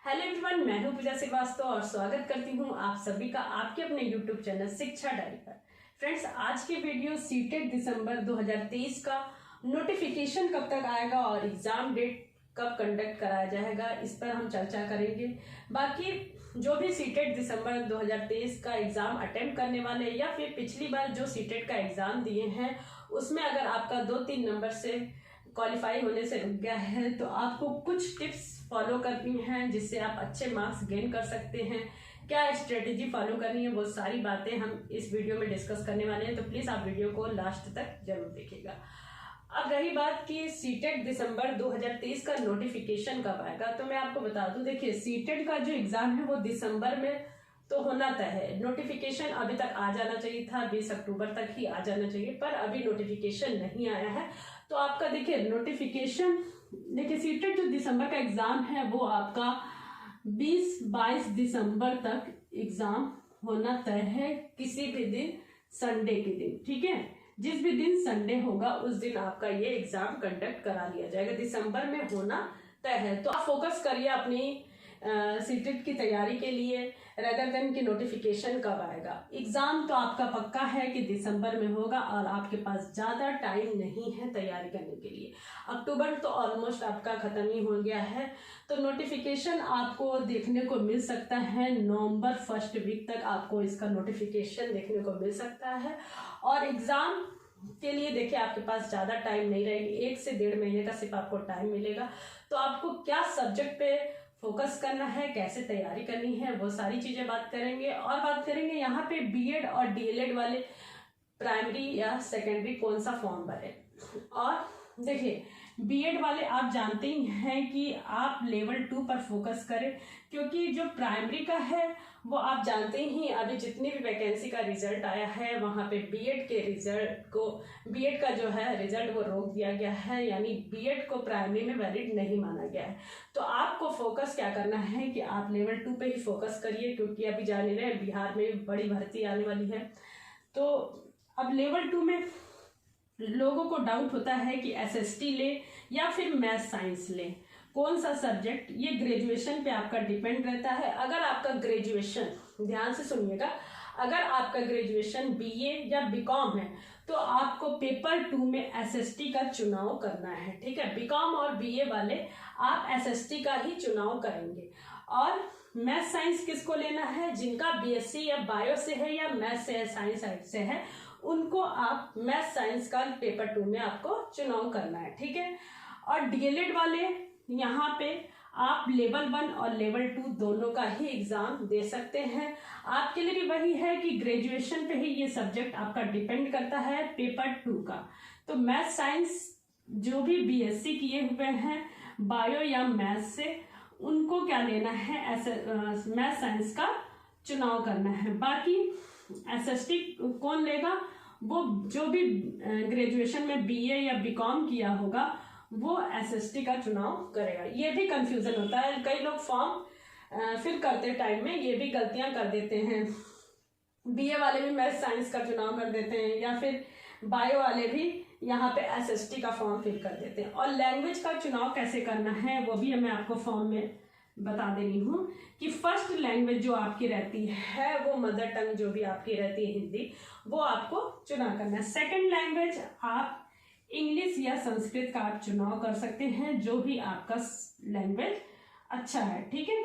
Hello everyone, मैं हूं पूजा श्रीवास्तव और स्वागत करती हूं आप सभी का आपके अपने यूट्यूब चैनल शिक्षा डायरी पर। फ्रेंड्स, आज की वीडियो सीटेट दिसंबर 2023 का नोटिफिकेशन कब तक आएगा और एग्जाम डेट कब कंडक्ट कराया जाएगा, इस पर हम चर्चा करेंगे। बाकी जो भी सीटेट दिसंबर 2023 का एग्जाम अटेम्प्ट करने वाले या फिर पिछली बार जो सीटेट का एग्जाम दिए हैं उसमें अगर आपका 2-3 नंबर से क्वालिफाई होने से रुक गया है तो आपको कुछ टिप्स फॉलो करनी है जिससे आप अच्छे मार्क्स गेन कर सकते हैं। क्या स्ट्रेटेजी फॉलो करनी है, वो सारी बातें हम इस वीडियो में डिस्कस करने वाले हैं, तो प्लीज़ आप वीडियो को लास्ट तक जरूर देखिएगा। अब रही बात कि सीटेट दिसंबर 2023 का नोटिफिकेशन कब आएगा, तो मैं आपको बता दूं, देखिए सीटेट का जो एग्ज़ाम है वो दिसंबर में तो होना तय है। नोटिफिकेशन अभी तक आ जाना चाहिए था, 20 अक्टूबर तक ही आ जाना चाहिए, पर अभी नोटिफिकेशन नहीं आया है। तो आपका देखिए नोटिफिकेशन, देखिए सीटेट जो दिसंबर का एग्ज़ाम है वो आपका 20-22 दिसंबर तक एग्ज़ाम होना तय है, किसी भी दिन संडे के दिन, ठीक है। जिस भी दिन संडे होगा उस दिन आपका ये एग्ज़ाम कंडक्ट करा लिया जाएगा, दिसंबर में होना तय है। तो आप फोकस करिए अपनी सीटेट की तैयारी के लिए, रेदर देन कि नोटिफिकेशन कब आएगा। एग्ज़ाम तो आपका पक्का है कि दिसंबर में होगा और आपके पास ज़्यादा टाइम नहीं है तैयारी करने के लिए। अक्टूबर तो ऑलमोस्ट आपका ख़त्म ही हो गया है, तो नोटिफिकेशन आपको देखने को मिल सकता है नवंबर फर्स्ट वीक तक आपको इसका नोटिफिकेशन देखने को मिल सकता है। और एग्ज़ाम के लिए देखिए आपके पास ज़्यादा टाइम नहीं रहेगी, 1 से 1.5 महीने का सिर्फ आपको टाइम मिलेगा। तो आपको क्या सब्जेक्ट पे फोकस करना है, कैसे तैयारी करनी है, वो सारी चीज़ें बात करेंगे। और बात करेंगे यहाँ पे बीएड और डीएलएड वाले प्राइमरी या सेकेंडरी कौन सा फॉर्म भरे। और देखिए बीएड वाले आप जानते ही हैं कि आप लेवल 2 पर फोकस करें, क्योंकि जो प्राइमरी का है वो आप जानते ही अभी जितनी भी वैकेंसी का रिजल्ट आया है वहाँ पे बीएड के रिजल्ट को, बीएड का जो है रिजल्ट वो रोक दिया गया है, यानी बीएड को प्राइमरी में वैलिड नहीं माना गया है। तो आपको फोकस क्या करना है कि आप लेवल 2 पे ही फोकस करिए, क्योंकि अभी जाने रहे बिहार में बड़ी भर्ती आने वाली है। तो अब लेवल 2 में लोगों को डाउट होता है कि एसएसटी ले या फिर मैथ साइंस ले, कौन सा सब्जेक्ट, ये ग्रेजुएशन पे आपका डिपेंड रहता है। अगर आपका ग्रेजुएशन, ध्यान से सुनिएगा, अगर आपका ग्रेजुएशन बीए या बीकॉम है तो आपको पेपर 2 में एसएसटी का चुनाव करना है, ठीक है। बीकॉम और बीए वाले आप एसएसटी का ही चुनाव करेंगे। और मैथ साइंस किसको लेना है, जिनका बीएससी या बायो से है या मैथ से है, साइंस से है, उनको आप मैथ साइंस का पेपर 2 में आपको चुनाव करना है, ठीक है। और डीएलएड वाले यहाँ पे आप लेवल 1 और लेवल 2 दोनों का ही एग्जाम दे सकते हैं। आपके लिए भी वही है कि ग्रेजुएशन पे ही ये सब्जेक्ट आपका डिपेंड करता है पेपर 2 का। तो मैथ साइंस जो भी बीएससी किए हुए हैं बायो या मैथ से, उनको क्या लेना है, ऐसे मैथ साइंस का चुनाव करना है। बाकी एसएसटी कौन लेगा, वो जो भी ग्रेजुएशन में बीए या बीकॉम किया होगा वो एसएसटी का चुनाव करेगा। ये भी कंफ्यूजन होता है, कई लोग फॉर्म फिल करते टाइम में ये भी गलतियां कर देते हैं। बीए वाले भी मैथ साइंस का चुनाव कर देते हैं या फिर बायो वाले भी यहाँ पे एसएसटी का फॉर्म फिल कर देते हैं। और लैंग्वेज का चुनाव कैसे करना है वो भी मैं आपको फॉर्म में बता दे रही हूँ कि फर्स्ट लैंग्वेज जो आपकी रहती है वो मदर टंग जो भी आपकी रहती है हिंदी, वो आपको चुनाव करना है। सेकंड लैंग्वेज आप इंग्लिश या संस्कृत का आप चुनाव कर सकते हैं, जो भी आपका लैंग्वेज अच्छा है, ठीक है।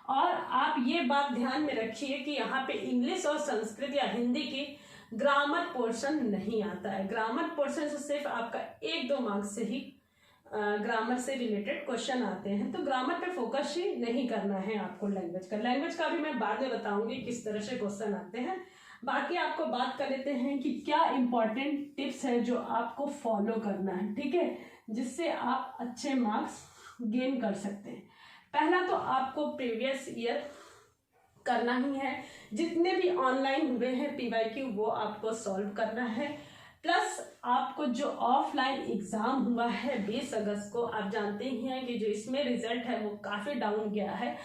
और आप ये बात ध्यान में रखिए कि यहाँ पे इंग्लिश और संस्कृत या हिंदी की ग्रामर पोर्शन नहीं आता है। ग्रामर पोर्शन से सिर्फ आपका 1-2 मार्क्स से ही ग्रामर से रिलेटेड क्वेश्चन आते हैं, तो ग्रामर पे फोकस ही नहीं करना है आपको। लैंग्वेज का भी मैं बाद में बताऊंगी किस तरह से क्वेश्चन आते हैं। बाकी आपको बात कर लेते हैं कि क्या इंपॉर्टेंट टिप्स है जो आपको फॉलो करना है, ठीक है, जिससे आप अच्छे मार्क्स गेन कर सकते हैं। पहला तो आपको प्रीवियस ईयर करना ही है, जितने भी ऑनलाइन हुए हैं पीवाईक्यू वो आपको सॉल्व करना है। प्लस आपको जो ऑफलाइन एग्जाम हुआ है 20 अगस्त को, आप जानते ही हैं कि जो इसमें रिजल्ट है वो काफ़ी डाउन गया है,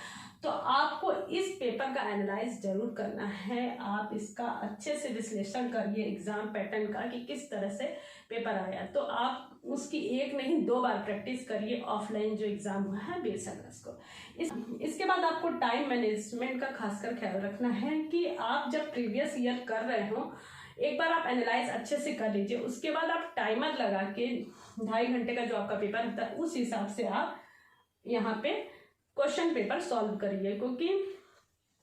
तो आपको इस पेपर का एनालाइज जरूर करना है। आप इसका अच्छे से विश्लेषण करिए एग्जाम पैटर्न का कि किस तरह से पेपर आया, तो आप उसकी 1 नहीं 2 बार प्रैक्टिस करिए ऑफलाइन जो एग्जाम हुआ है 20 अगस्त को। इसके बाद आपको टाइम मैनेजमेंट का खासकर ख्याल रखना है कि आप जब प्रीवियस ईयर कर रहे हो एक बार आप एनालाइज अच्छे से कर लीजिए, उसके बाद आप टाइमर लगा के 2.5 घंटे का जो आपका पेपर होता है उस हिसाब से आप यहाँ पे क्वेश्चन पेपर सॉल्व करिए, क्योंकि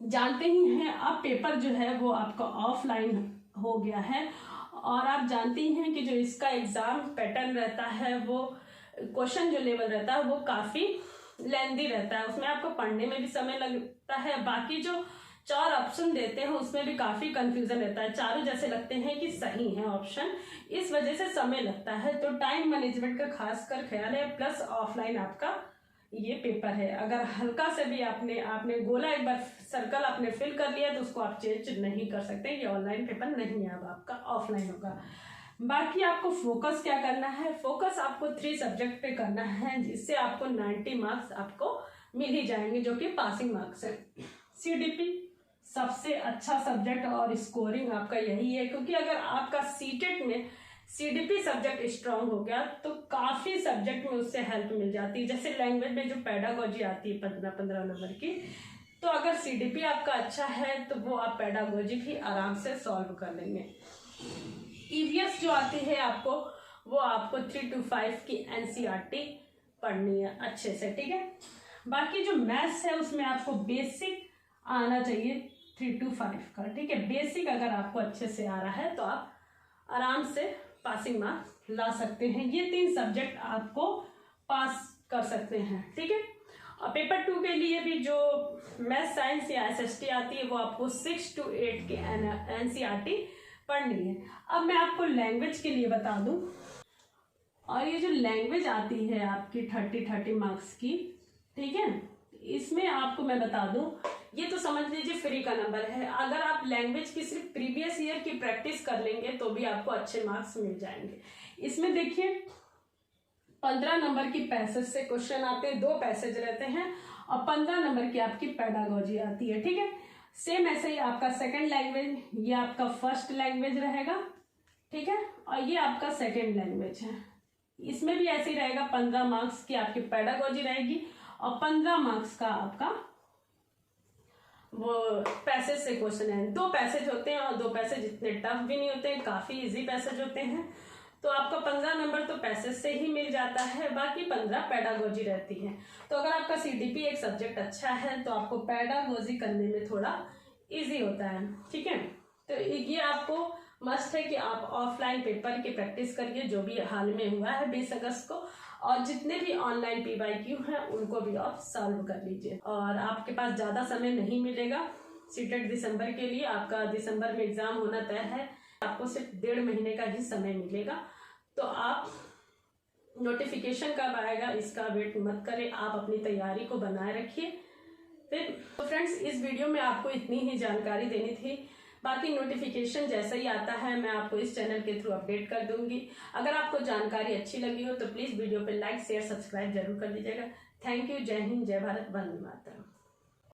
जानते ही हैं आप पेपर जो है वो आपका ऑफलाइन हो गया है और आप जानते ही हैं कि जो इसका एग्जाम पैटर्न रहता है वो क्वेश्चन जो लेवल रहता है वो काफ़ी लेंदी रहता है, उसमें आपको पढ़ने में भी समय लगता है, बाकी जो 4 ऑप्शन देते हैं उसमें भी काफ़ी कंफ्यूजन रहता है, चारों जैसे लगते हैं कि सही है ऑप्शन, इस वजह से समय लगता है। तो टाइम मैनेजमेंट का खासकर ख्याल है, प्लस ऑफलाइन आपका ये पेपर है, अगर हल्का से भी आपने गोला एक बार सर्कल आपने फिल कर लिया तो उसको आप चेंज नहीं कर सकते, ये ऑनलाइन पेपर नहीं है, अब आपका ऑफलाइन होगा। बाकी आपको फोकस क्या करना है, फोकस आपको 3 सब्जेक्ट पे करना है, जिससे आपको 90 मार्क्स आपको मिल ही जाएंगे जो कि पासिंग मार्क्स है। सीडीपी सबसे अच्छा सब्जेक्ट और स्कोरिंग आपका यही है, क्योंकि अगर आपका सीटेट में सीडीपी सब्जेक्ट स्ट्रांग हो गया तो काफ़ी सब्जेक्ट में उससे हेल्प मिल जाती है। जैसे लैंग्वेज में जो पेडागोजी आती है 15-15 नंबर की, तो अगर सीडीपी आपका अच्छा है तो वो आप पेडागोजी भी आराम से सॉल्व कर लेंगे। ईवीएस जो आती है आपको वो आपको 3 to 5 की एनसीईआरटी पढ़नी है अच्छे से, ठीक है। बाकी जो मैथ्स है उसमें आपको बेसिक आना चाहिए 3 to 5 का, ठीक है। बेसिक अगर आपको अच्छे से आ रहा है तो आप आराम से पासिंग मार्क्स ला सकते हैं, ये 3 सब्जेक्ट आपको पास कर सकते हैं, ठीक है। और पेपर 2 के लिए भी जो मैथ साइंस या एसएसटी आती है वो आपको 6 to 8 की एनसीईआरटी पढ़नी है। अब मैं आपको लैंग्वेज के लिए बता दूं, और ये जो लैंग्वेज आती है आपकी 30 मार्क्स की, ठीक है, इसमें आपको मैं बता दूं, ये तो समझ लीजिए फ्री का नंबर है, अगर आप लैंग्वेज की सिर्फ प्रीवियस ईयर की प्रैक्टिस कर लेंगे तो भी आपको अच्छे मार्क्स मिल जाएंगे। इसमें देखिए 15 नंबर की पैसेज से क्वेश्चन आते हैं, 2 पैसेज रहते हैं, और 15 नंबर की आपकी पेडागोजी आती है, ठीक है। सेम ऐसे ही आपका सेकंड लैंग्वेज, ये आपका फर्स्ट लैंग्वेज रहेगा, ठीक है, और ये आपका सेकंड लैंग्वेज है। इसमें भी ऐसे ही रहेगा, 15 मार्क्स की आपकी पेडागोजी रहेगी और 15 मार्क्स का आपका वो पैसेज से क्वेश्चन है। 2 पैसेज होते हैं और 2 पैसेज इतने टफ भी नहीं होते हैं, काफ़ी इजी पैसेज होते हैं, तो आपका 15 नंबर तो पैसेज से ही मिल जाता है, बाकी 15 पेडागोजी रहती है। तो अगर आपका सीडीपी एक सब्जेक्ट अच्छा है तो आपको पेडागोजी करने में थोड़ा इजी होता है, ठीक है। तो ये आपको मस्ट है कि आप ऑफलाइन पेपर की प्रैक्टिस करिए, जो भी हाल में हुआ है 20 अगस्त को, और जितने भी ऑनलाइन पीवाईक्यू हैं उनको भी आप सॉल्व कर लीजिए। और आपके पास ज़्यादा समय नहीं मिलेगा सीटेट दिसंबर के लिए, आपका दिसंबर में एग्जाम होना तय है, आपको सिर्फ 1.5 महीने का ही समय मिलेगा, तो आप नोटिफिकेशन कब आएगा इसका वेट मत करें, आप अपनी तैयारी को बनाए रखिए। फिर तो फ्रेंड्स, इस वीडियो में आपको इतनी ही जानकारी देनी थी, बाकी नोटिफिकेशन जैसा ही आता है मैं आपको इस चैनल के थ्रू अपडेट कर दूंगी। अगर आपको जानकारी अच्छी लगी हो तो प्लीज़ वीडियो पे लाइक शेयर सब्सक्राइब जरूर कर लीजिएगा। Thank you. जय हिंद, जय भारत, वंदे मातरम।